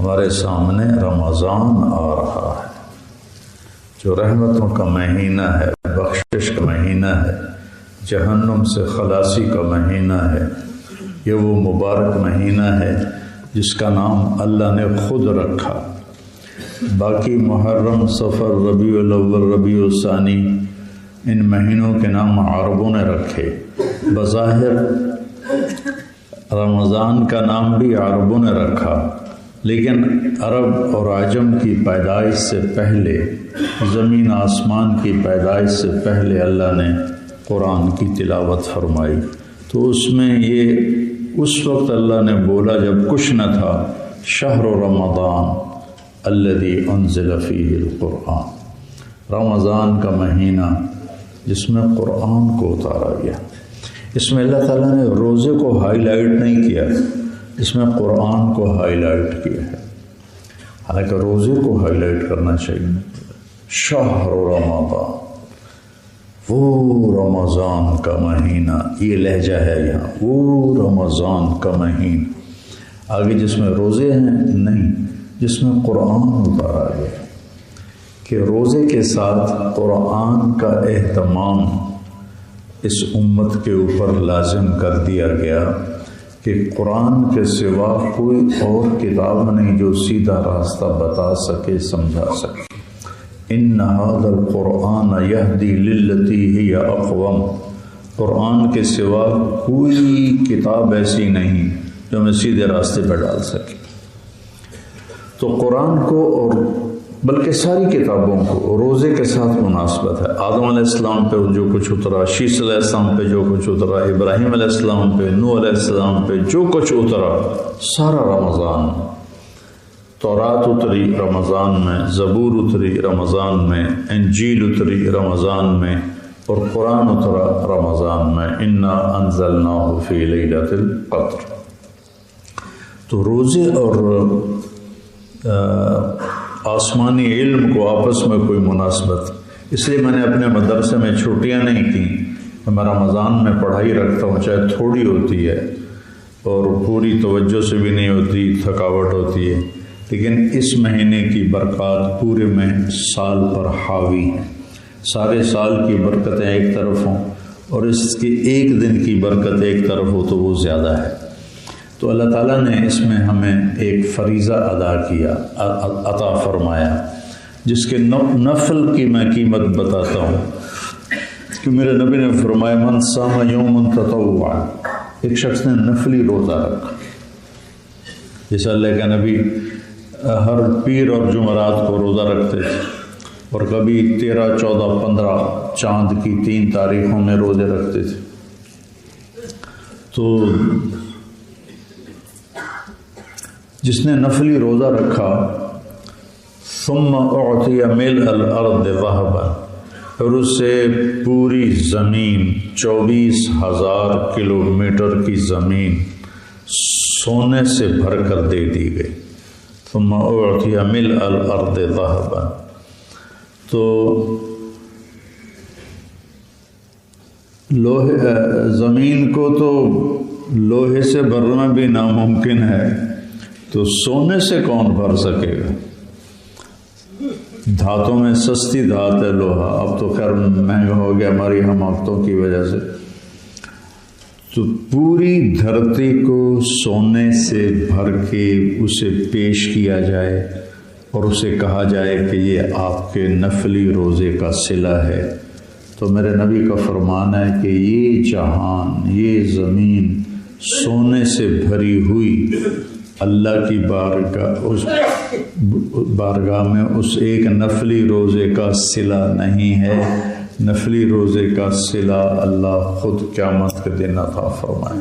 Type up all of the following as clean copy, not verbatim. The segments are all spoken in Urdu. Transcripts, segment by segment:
ہمارے سامنے رمضان آ رہا ہے جو رحمتوں کا مہینہ ہے، بخشش کا مہینہ ہے، جہنم سے خلاصی کا مہینہ ہے۔ یہ وہ مبارک مہینہ ہے جس کا نام اللہ نے خود رکھا۔ باقی محرم، صفر، ربیع الاول، ربیع الثانی، ان مہینوں کے نام عربوں نے رکھے۔ بظاہر رمضان کا نام بھی عربوں نے رکھا، لیکن عرب اور عجم کی پیدائش سے پہلے، زمین آسمان کی پیدائش سے پہلے اللہ نے قرآن کی تلاوت فرمائی۔ تو اس میں یہ اس وقت اللہ نے بولا جب کچھ نہ تھا، شہر رمضان الذی انزل فیہ القرآن، رمضان کا مہینہ جس میں قرآن کو اتارا گیا۔ اس میں اللہ تعالیٰ نے روزے کو ہائی لائٹ نہیں کیا، اس میں قرآن کو ہائی لائٹ کیا ہے، حالانکہ روزے کو ہائی لائٹ کرنا چاہیے۔ شہر رمضان، وہ رمضان کا مہینہ، یہ لہجہ ہے یہاں، وہ رمضان کا مہینہ۔ آگے جس میں روزے ہیں نہیں، جس میں قرآن اتارا گیا، کہ روزے کے ساتھ قرآن کا اہتمام اس امت کے اوپر لازم کر دیا گیا کہ قرآن کے سوا کوئی اور کتاب نہیں جو سیدھا راستہ بتا سکے، سمجھا سکے۔ ان ھذا القرآن یہدی للتی ہی اقوم، قرآن کے سوا کوئی کتاب ایسی نہیں جو ہمیں سیدھے راستے پر ڈال سکے۔ تو قرآن کو اور بلکہ ساری کتابوں کو روزے کے ساتھ مناسبت ہے۔ آدم علیہ السلام پہ جو کچھ اترا، شیس علیہ السلام پہ جو کچھ اترا، ابراہیم علیہ السلام پہ، نوح علیہ السلام پہ جو کچھ اترا، سارا رمضان۔ تورات اتری رمضان میں، زبور اتری رمضان میں، انجیل اتری رمضان میں، اور قرآن اترا رمضان میں۔ انا انزلناہ فی لیلۃ القدر۔ تو روزے اور آسمانی علم کو آپس میں کوئی مناسبت، اس لیے میں نے اپنے مدرسے میں چھٹیاں نہیں کی۔ میں رمضان میں پڑھائی رکھتا ہوں، چاہے تھوڑی ہوتی ہے اور پوری توجہ سے بھی نہیں ہوتی، تھکاوٹ ہوتی ہے، لیکن اس مہینے کی برکات پورے میں سال پر حاوی ہیں۔ سارے سال کی برکتیں ایک طرف ہوں اور اس کی ایک دن کی برکت ایک طرف ہو تو وہ زیادہ ہے۔ تو اللہ تعالیٰ نے اس میں ہمیں ایک فریضہ ادا کیا، عطا فرمایا، جس کے نفل کی میں قیمت بتاتا ہوں کہ میرے نبی نے فرمایا من صام یوما تطوعا، ایک شخص نے نفلی روزہ رکھا۔ جیسے اللہ کا نبی ہر پیر اور جمعرات کو روزہ رکھتے تھے، اور کبھی 13، 14، 15 چاند کی 3 تاریخوں میں روزے رکھتے تھے۔ تو جس نے نفلی روزہ رکھا، ثم اعطی ملء الارض ذهبا، اور اس سے پوری زمین 24,000 کلومیٹر کی زمین سونے سے بھر کر دے دی گئی۔ ثم اعطی ملء الارض ذهبا، تو زمین کو تو لوہے سے بھرنا بھی ناممکن ہے، تو سونے سے کون بھر سکے گا؟ دھاتوں میں سستی دھات ہے لوہا، اب تو خیر مہنگا ہو گیا ہماری حماقتوں کی وجہ سے۔ تو پوری دھرتی کو سونے سے بھر کے اسے پیش کیا جائے اور اسے کہا جائے کہ یہ آپ کے نفلی روزے کا صلہ ہے، تو میرے نبی کا فرمان ہے کہ یہ جہان، یہ زمین سونے سے بھری ہوئی اللہ کی بارگاہ میں اس ایک نفلی روزے کا صلہ نہیں ہے۔ نفلی روزے کا صلہ اللہ خود قیامت کے دن عطا فرمائے۔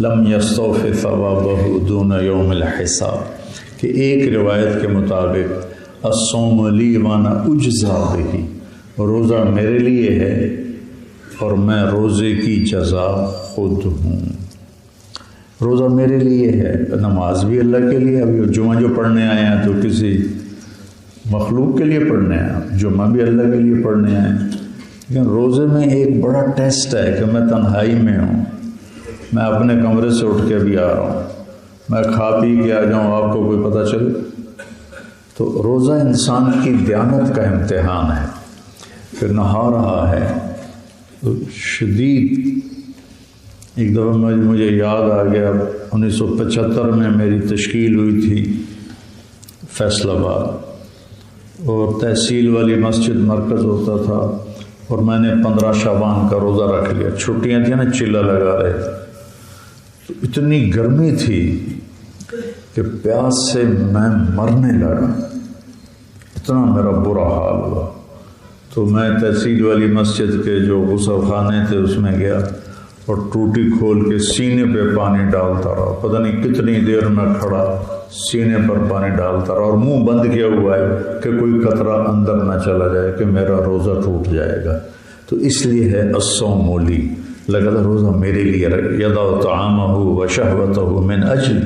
لم یستوف ثوابہ دون یوم الحساب، کہ ایک روایت کے مطابق الصوم لی وانا اجزا بہ، روزہ میرے لیے ہے اور میں روزے کی جزا خود ہوں۔ روزہ میرے لیے ہے، نماز بھی اللہ کے لیے۔ ابھی جمعہ جو پڑھنے آئے ہیں تو کسی مخلوق کے لیے پڑھنے آئے، جمعہ بھی اللہ کے لیے پڑھنے آئے، لیکن روزے میں ایک بڑا ٹیسٹ ہے کہ میں تنہائی میں ہوں، میں اپنے کمرے سے اٹھ کے بھی آ رہا ہوں، میں کھا پی کے آ جاؤں آپ کو کوئی پتہ چلے؟ تو روزہ انسان کی دیانت کا امتحان ہے. پھر نہا رہا ہے تو شدید، ایک دفعہ مجھے یاد آ گیا 1975 میں میری تشکیل ہوئی تھی فیصل آباد، اور تحصیل والی مسجد مرکز ہوتا تھا، اور میں نے 15 شعبان کا روزہ رکھ لیا. چھٹیاں تھیں نا، چلہ لگا رہے تھے، تو اتنی گرمی تھی کہ پیاس سے میں مرنے لگا، اتنا میرا برا حال ہوا. تو میں تحصیل والی مسجد کے جو غسل خانے تھے اس میں گیا اور ٹوٹی کھول کے سینے پہ پانی ڈالتا رہا. پتہ نہیں کتنی دیر میں کھڑا سینے پر پانی ڈالتا رہا، اور منہ بند کیا ہوا ہے کہ کوئی قطرہ اندر نہ چلا جائے کہ میرا روزہ ٹوٹ جائے گا. تو اس لیے ہے الصوم لی، لگا تھا روزہ میرے لیے، یدع طعامہ وشہوتہ من اجل،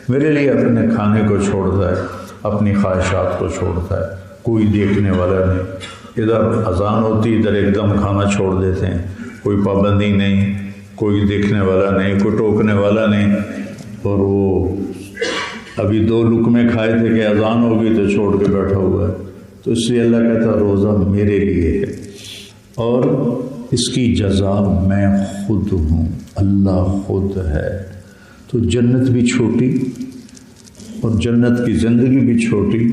میرے لیے اپنے کھانے کو چھوڑتا ہے، اپنی خواہشات کو چھوڑتا ہے، کوئی دیکھنے والا نہیں. ادھر اذان ہوتی، ادھر ایک دم کھانا چھوڑ دیتے ہیں، کوئی پابندی نہیں، کوئی دیکھنے والا نہیں، کوئی ٹوکنے والا نہیں. اور وہ ابھی 2 لقمے کھائے تھے کہ اذان ہوگی تو چھوڑ کے بیٹھا ہوا ہے. تو اس لیے اللہ کہتا روزہ میرے لیے ہے، اور اس کی جزا میں خود ہوں، اللہ خود ہے. تو جنت بھی چھوٹی اور جنت کی زندگی بھی چھوٹی.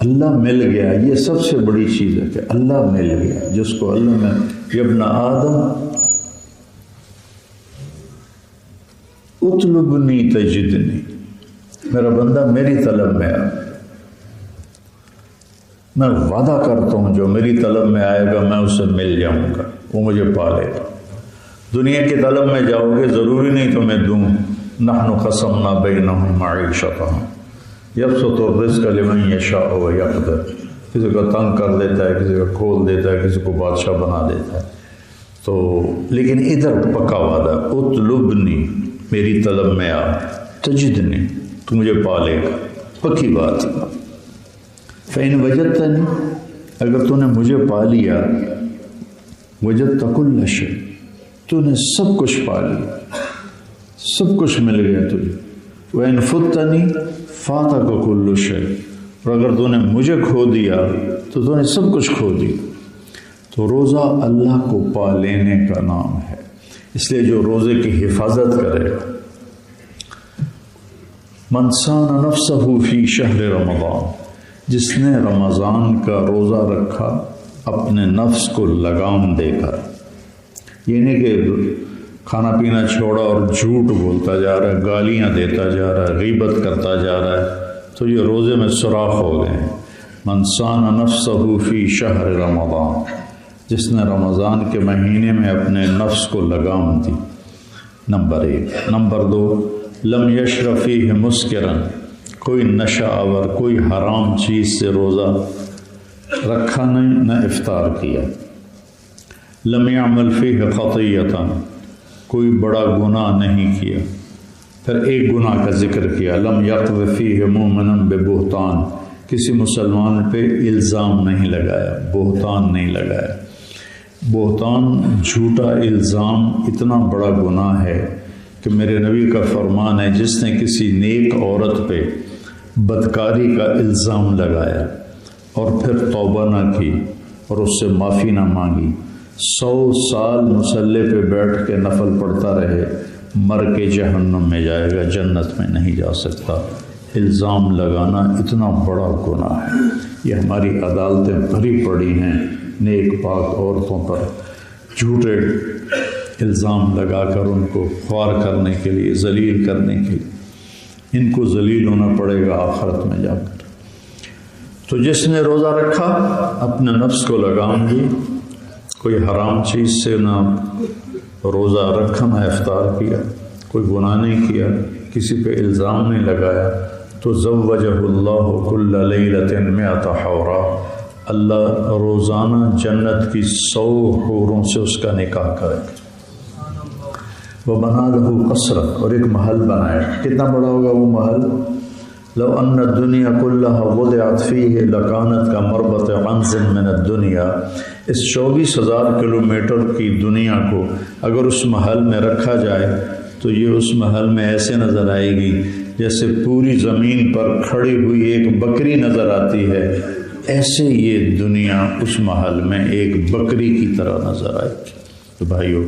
اللہ مل گیا، یہ سب سے بڑی چیز ہے کہ اللہ مل گیا، جس کو اللہ میں یا ابن آدم اطلبنی تجدنی، میرا بندہ میری طلب میں آ. میں وعدہ کرتا ہوں جو میری طلب میں آئے گا میں اسے مل جاؤں گا، وہ مجھے پالے گا. دنیا کی طلب میں جاؤ گے، ضروری نہیں تو میں دوں. نحن قسمنا بینہم معیشتہم یبسط الرزق لمن یشاء ویقدر، کسی کو تنگ کر دیتا ہے، کسی کو کھول دیتا ہے، کسی کو بادشاہ بنا دیتا ہے. تو لیکن ادھر پکا وعدہ، اطلبنی، میری طلب میں آ، تجدنی، تو مجھے پالے گا، پکی بات. فإن وجدتنی، اگر تو نے مجھے پا لیا، وجدت کل شیء، تو نے سب کچھ پا لیا، سب کچھ مل گیا تجھے. وإن فتنی فاتک کل شیء، اور اگر تو نے مجھے کھو دیا تو تو نے سب کچھ کھو دیا. تو روزہ اللہ کو پا لینے کا نام ہے. اس لیے جو روزے کی حفاظت کرے، من صان نفسہ فی شہر رمضان، جس نے رمضان کا روزہ رکھا اپنے نفس کو لگام دے کر، یہ نہیں کہ کھانا پینا چھوڑا اور جھوٹ بولتا جا رہا ہے، گالیاں دیتا جا رہا ہے، غیبت کرتا جا رہا ہے، تو یہ روزے میں سوراخ ہو گئے ہیں. من صان نفسہ فی شہر رمضان، جس نے رمضان کے مہینے میں اپنے نفس کو لگام دی. نمبر 1. نمبر 2، لم یشرب فیہ مسکرا، کوئی نشہ آور، کوئی حرام چیز سے روزہ رکھا نہیں، نہ افطار کیا. لم یعمل فیہ خطیئتا، کوئی بڑا گناہ نہیں کیا. پھر ایک گناہ کا ذکر کیا، لم یقذف فیہ مؤمنا ببہتان، کسی مسلمان پہ الزام نہیں لگایا، بہتان نہیں لگایا. بہتان، جھوٹا الزام اتنا بڑا گناہ ہے کہ میرے نبی کا فرمان ہے، جس نے کسی نیک عورت پہ بدکاری کا الزام لگایا اور پھر توبہ نہ کی اور اس سے معافی نہ مانگی، 100 سال مصلی پہ بیٹھ کے نفل پڑھتا رہے، مر کے جہنم میں جائے گا، جنت میں نہیں جا سکتا. الزام لگانا اتنا بڑا گناہ ہے. یہ ہماری عدالتیں بھری پڑی ہیں نیک پاک عورتوں پر جھوٹے الزام لگا کر ان کو خوار کرنے کے لیے، ذلیل کرنے کے لیے. ان کو ذلیل ہونا پڑے گا آخرت میں جا کر. تو جس نے روزہ رکھا اپنے نفس کو لگام دی، کوئی حرام چیز سے نہ روزہ رکھا، نہ افطار کیا، کوئی گناہ نہیں کیا، کسی پہ الزام نہیں لگایا، تو زوجہ اللہ کل لیلۃ 100 حورا، اللہ روزانہ جنت کی 100 حوروں سے اس کا نکاح کرے. وَبَنَا لَهُ قَصْرًا، اور ایک محل بنایا. کتنا بڑا ہوگا وہ محل؟ لو ان الدنیا كلها وضعت فيه لكانت كمربط عنز من الدنیا. اس 24,000 کلومیٹر کی دنیا کو اگر اس محل میں رکھا جائے تو یہ اس محل میں ایسے نظر آئے گی جیسے پوری زمین پر کھڑی ہوئی ایک بکری نظر آتی ہے، ایسے یہ دنیا اس محل میں ایک بکری کی طرح نظر آئے گی۔ تو بھائیو،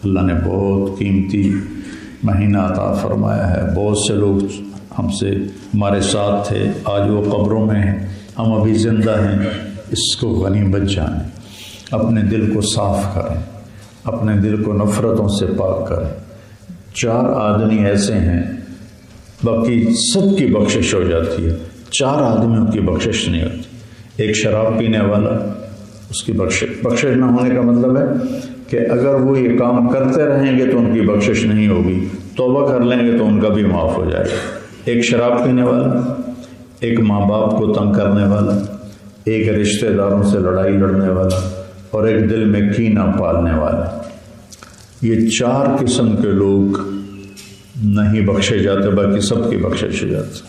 اللہ نے بہت قیمتی مہینہ عطا فرمایا ہے۔ بہت سے لوگ ہم سے ہمارے ساتھ تھے، آج وہ قبروں میں ہیں، ہم ابھی زندہ ہیں، اس کو غنیمت جانیں، اپنے دل کو صاف کریں، اپنے دل کو نفرتوں سے پاک کریں۔ 4 آدمی ایسے ہیں، باقی سب کی بخشش ہو جاتی ہے، 4 آدمیوں کی بخشش نہیں ہوتی۔ ایک شراب پینے والا، اس کی بخشش نہ ہونے کا مطلب ہے کہ اگر وہ یہ کام کرتے رہیں گے تو ان کی بخشش نہیں ہوگی، توبہ کر لیں گے تو ان کا بھی معاف ہو جائے گا۔ ایک شراب پینے والا، ایک ماں باپ کو تنگ کرنے والا، ایک رشتہ داروں سے لڑائی لڑنے والا، اور ایک دل میں کینہ پالنے والا۔ یہ 4 قسم کے لوگ نہیں بخشے جاتے، باقی سب کی بخشش ہو جاتی۔